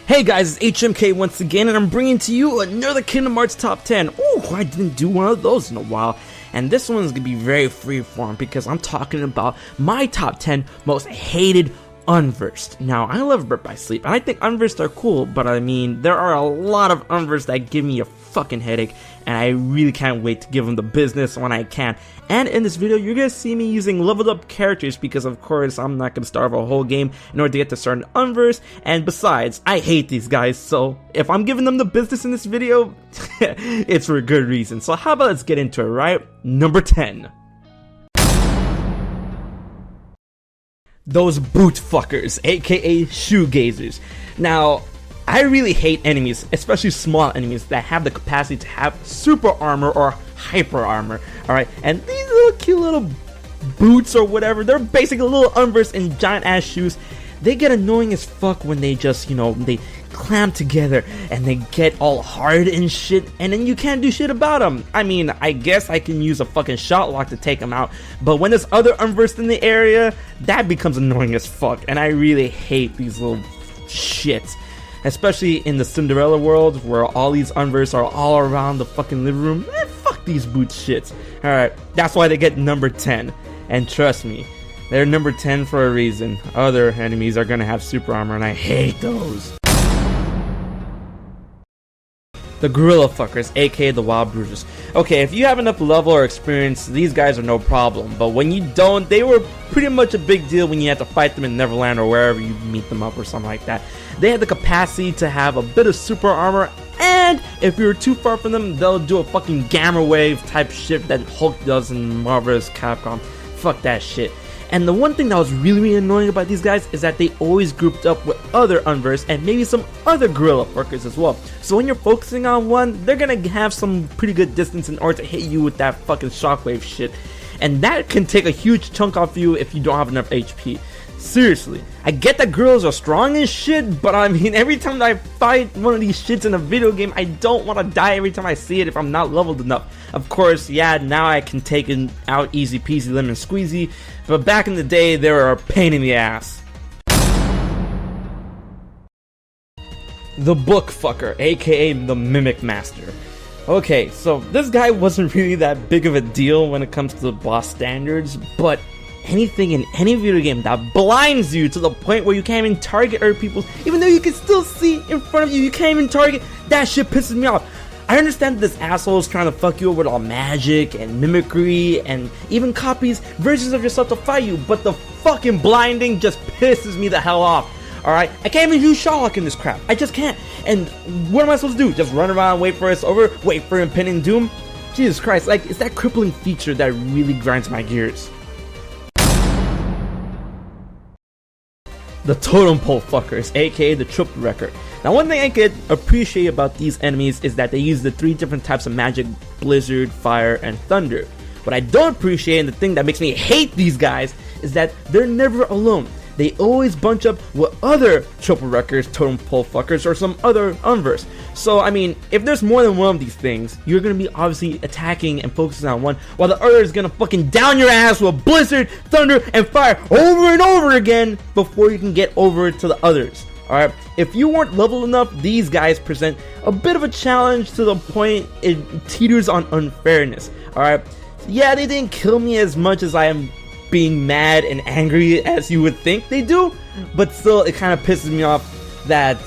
Hey guys, it's HMK once again, and I'm bringing to you another Kingdom Hearts Top 10. Oh, I didn't do one of those in a while. And this one's gonna be very freeform because I'm talking about my top 10 most hated Unversed. Now, I love Birth by Sleep, and I think Unversed are cool, but I mean, there are a lot of Unversed that give me a fucking headache, and I really can't wait to give them the business when I can. And in this video, you're gonna see me using leveled up characters because, of course, I'm not gonna start a whole game in order to get to certain Unversed, and besides, I hate these guys, so if I'm giving them the business in this video, it's for a good reason. So how about let's get into it, right? Number 10. Those boot fuckers, aka shoegazers. Now, I really hate enemies, especially small enemies that have the capacity to have super armor or hyper armor, alright? And these little cute little boots or whatever, they're basically little Unversed in giant ass shoes. They get annoying as fuck when they just, they clamp together and they get all hard and shit, and then you can't do shit about them. I mean, I guess I can use a fucking shot lock to take them out, but when there's other Unversed in the area, that becomes annoying as fuck, and I really hate these little shits. Especially in the Cinderella world, where all these Unversed are all around the fucking living room. Man, fuck these boot shits. Alright, that's why they get number 10. And trust me, they're number 10 for a reason. Other enemies are gonna have super armor, and I hate those. The gorilla fuckers, aka the wild bruisers. Okay, if you have enough level or experience, these guys are no problem. But when you don't, they were pretty much a big deal when you had to fight them in Neverland or wherever you meet them up or something like that. They had the capacity to have a bit of super armor, and if you're too far from them, they'll do a fucking gamma wave type shit that Hulk does in Marvel's Capcom. Fuck that shit. And the one thing that was really annoying about these guys is that they always grouped up with other Unversed and maybe some other gorilla fuckers as well. So when you're focusing on one, they're gonna have some pretty good distance in order to hit you with that fucking shockwave shit. And that can take a huge chunk off you if you don't have enough HP. Seriously, I get that gorillas are strong as shit, but I mean, every time I fight one of these shits in a video game, I don't want to die every time I see it if I'm not leveled enough. Of course, yeah, now I can take it out easy peasy lemon squeezy, but back in the day, they were a pain in the ass. The book fucker, aka the Mimic Master. Okay, so this guy wasn't really that big of a deal when it comes to the boss standards, but anything in any video game that blinds you to the point where you can't even target other people, even though you can still see in front of you, you can't even target, that shit pisses me off. I understand that this asshole is trying to fuck you over with all magic and mimicry and even copies, versions of yourself to fight you, but the fucking blinding just pisses me the hell off. Alright, I can't even use Sherlock in this crap. I just can't. And what am I supposed to do? Just run around, wait for us over, wait for impending doom? Jesus Christ, like, it's that crippling feature that really grinds my gears. The totem pole fuckers, aka the triple record. Now, one thing I could appreciate about these enemies is that they use the 3 different types of magic: blizzard, fire, and thunder. What I don't appreciate, and the thing that makes me hate these guys, is that they're never alone. They always bunch up with other triple records, totem pole fuckers, or some other Unversed. So, I mean, if there's more than one of these things, you're gonna be obviously attacking and focusing on one, while the other is gonna fucking down your ass with blizzard, thunder, and fire over and over again before you can get over to the others. Alright, if you weren't leveled enough, these guys present a bit of a challenge to the point it teeters on unfairness. Alright, yeah, they didn't kill me as much as I am being mad and angry as you would think they do, but still, it kind of pisses me off that,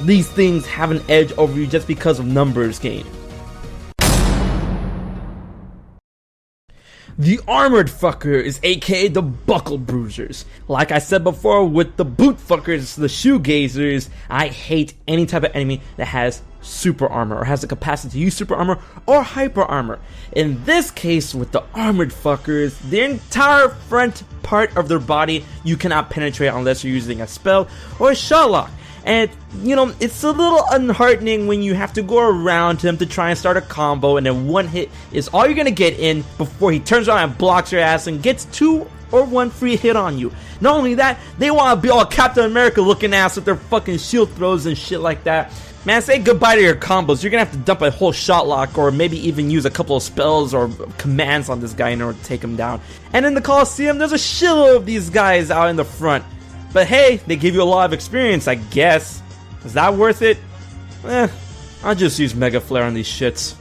these things have an edge over you just because of numbers game. The armored fucker is aka the buckle bruisers. Like I said before, with the boot fuckers, the shoegazers, I hate any type of enemy that has super armor or has the capacity to use super armor or hyper armor. In this case, with the armored fuckers, the entire front part of their body you cannot penetrate unless you're using a spell or a shot lock. And, it's a little unheartening when you have to go around him to try and start a combo, and then one hit is all you're gonna get in before he turns around and blocks your ass and gets 2 or 1 free hit on you. Not only that, they want to be all Captain America looking ass with their fucking shield throws and shit like that. Man, say goodbye to your combos. You're gonna have to dump a whole shot lock or maybe even use a couple of spells or commands on this guy in order to take him down. And in the Coliseum, there's a shitload of these guys out in the front. But hey, they give you a lot of experience, I guess. Is that worth it? I'll just use Mega Flare on these shits.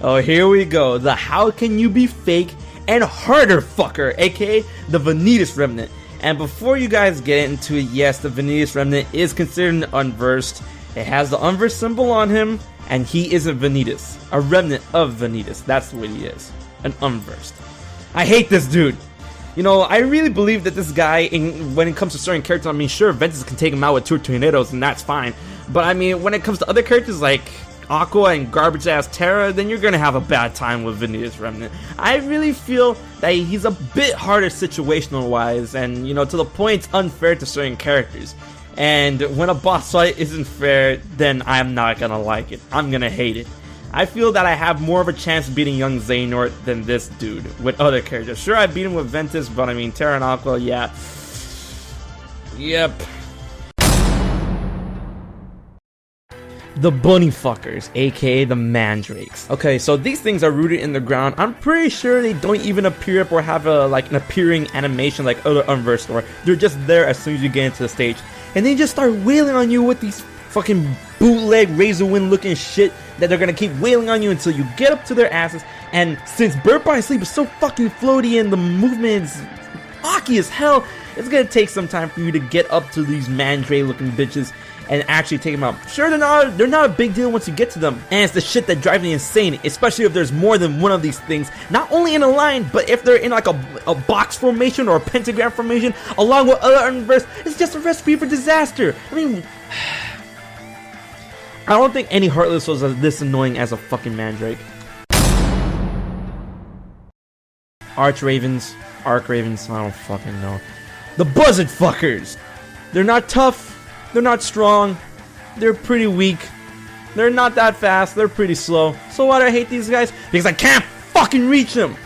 Oh, here we go. The How Can You Be Fake and Harder Fucker, aka the Vanitas Remnant. And before you guys get into it, yes, the Vanitas Remnant is considered an Unversed. It has the Unversed symbol on him, and he isn't Vanitas. A remnant of Vanitas. That's what he is. An Unversed. I hate this dude. You know, I really believe that this guy, when it comes to certain characters, I mean, sure, Ventus can take him out with 2 tornadoes, and that's fine. But I mean, when it comes to other characters like Aqua and garbage-ass Terra, then you're gonna have a bad time with Vanitas Remnant. I really feel that he's a bit harder situational-wise, and, you know, to the point it's unfair to certain characters. And when a boss fight isn't fair, then I'm not gonna like it. I'm gonna hate it. I feel that I have more of a chance of beating young Xehanort than this dude with other characters. Sure, I beat him with Ventus, but I mean, Terra and Aqua, yeah. Yep. The Bunny Fuckers, aka the Mandrakes. Okay, so these things are rooted in the ground. I'm pretty sure they don't even appear up or have an appearing animation like other Unversed lore. They're just there as soon as you get into the stage. And they just start wailing on you with these fucking bootleg razor wind looking shit that they're gonna keep wailing on you until you get up to their asses. And since Birth by Sleep is so fucking floaty and the movement is hockey as hell, it's gonna take some time for you to get up to these Mandrake looking bitches and actually take them out. Sure, they're not a big deal once you get to them, and it's the shit that drives me insane, especially if there's more than one of these things, not only in a line, but if they're in like a box formation or a pentagram formation along with other Unversed. It's just a recipe for disaster. I mean, I don't think any Heartless was this annoying as a fucking Mandrake. Arch Ravens, Arc Ravens, I don't fucking know. The Buzzard Fuckers! They're not tough, they're not strong, they're pretty weak, they're not that fast, they're pretty slow. So why do I hate these guys? Because I can't fucking reach them!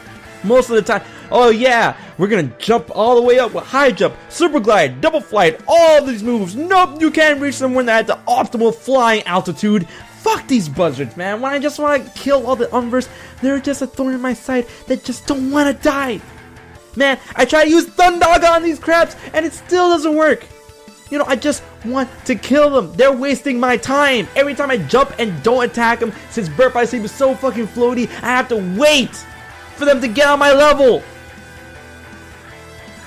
Most of the time. Oh yeah, we're gonna jump all the way up with high jump, super glide, double flight, all these moves. Nope, you can't reach them when they're at the optimal flying altitude. Fuck these buzzards, man. When I just want to kill all the Unversed, they're just a thorn in my side that just don't want to die. Man, I try to use Thundog on these crabs and it still doesn't work. You know, I just want to kill them. They're wasting my time. Every time I jump and don't attack them, since Birth by Sleep is so fucking floaty, I have to wait for them to get on my level.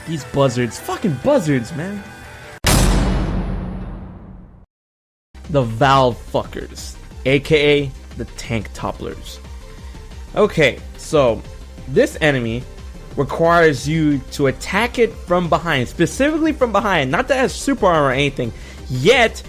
These buzzards, fucking buzzards, man. The Valve Fuckers, aka the Tank Topplers. Okay, so this enemy requires you to attack it from behind, specifically from behind, not that it has super armor or anything yet,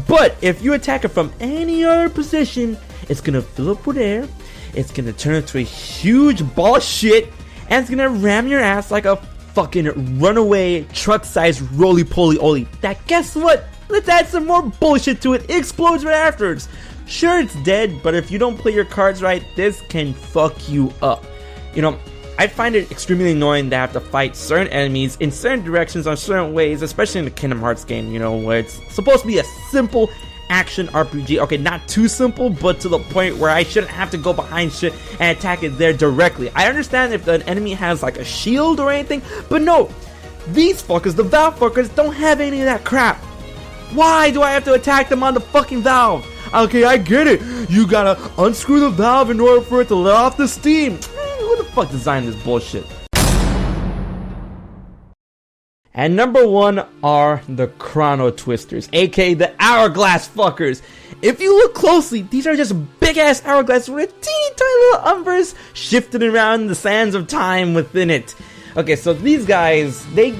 but if you attack it from any other position, it's gonna fill up with air, it's gonna turn into a huge ball of shit, and it's gonna ram your ass like a fucking runaway truck-sized roly-poly-oly. That, guess what? Let's add some more bullshit to it. It explodes right afterwards. Sure, it's dead, but if you don't play your cards right, this can fuck you up. You know, I find it extremely annoying to have to fight certain enemies in certain directions on certain ways, especially in the Kingdom Hearts game, you know, where it's supposed to be a simple action RPG. Okay, not too simple, but to the point where I shouldn't have to go behind shit and attack it there directly. I understand if an enemy has like a shield or anything, but no, these fuckers, the Valve fuckers, don't have any of that crap. Why do I have to attack them on the fucking valve? Okay, I get it. You gotta unscrew the valve in order for it to let off the steam. Who the fuck designed this bullshit? And number one are the Chrono Twisters, aka the Hourglass Fuckers. If you look closely, these are just big ass hourglasses with a teeny tiny little Unversed shifting around the sands of time within it. Okay, so these guys, they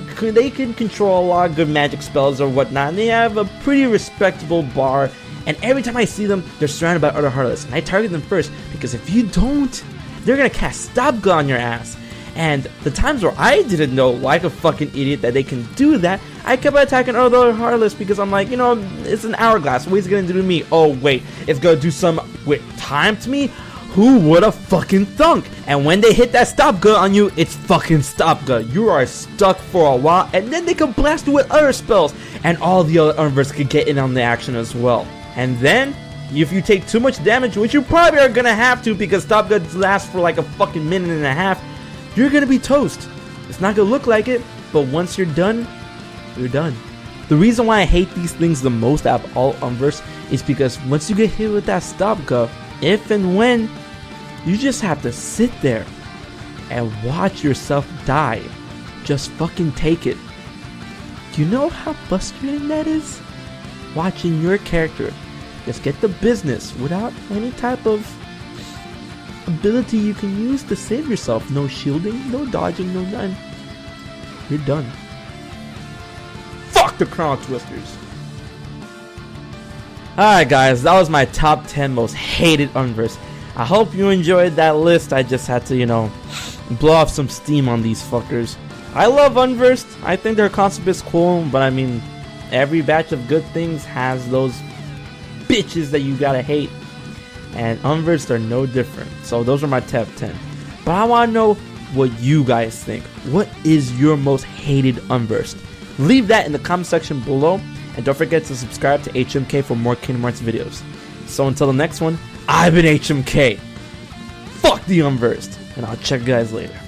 can control a lot of good magic spells or whatnot, and they have a pretty respectable bar, and every time I see them, they're surrounded by other Heartless, and I target them first, because if you don't, they're gonna cast Stop Gun on your ass. And the times where I didn't know, like a fucking idiot, that they can do that, I kept attacking other Heartless because I'm like, you know, it's an hourglass, what is it gonna do to me? Oh wait, it's gonna do some with time to me? Who would've fucking thunk? And when they hit that Stop Gun on you, it's fucking Stop Gun. You are stuck for a while, and then they can blast you with other spells, and all the other Unversed can get in on the action as well. And then, if you take too much damage, which you probably are gonna have to because Stop Guns last for like a fucking minute and a half, you're gonna be toast. It's not gonna look like it, but once you're done, you're done. The reason why I hate these things the most out of all Unversed is because once you get hit with that stop go, if and when, you just have to sit there and watch yourself die. Just fucking take it. Do you know how frustrating that is? Watching your character just get the business without any type of ability you can use to save yourself. No shielding, no dodging, no none. You're done. Fuck the Chrono Twisters. Alright guys, that was my top 10 most hated Unversed. I hope you enjoyed that list. I just had to, you know, blow off some steam on these fuckers. I love Unversed. I think their concept is cool, but I mean, every batch of good things has those bitches that you gotta hate. And Unversed are no different. So those are my top 10. But I want to know what you guys think. What is your most hated Unversed? Leave that in the comment section below. And don't forget to subscribe to HMK for more Kingdom Hearts videos. So until the next one, I've been HMK. Fuck the Unversed. And I'll check you guys later.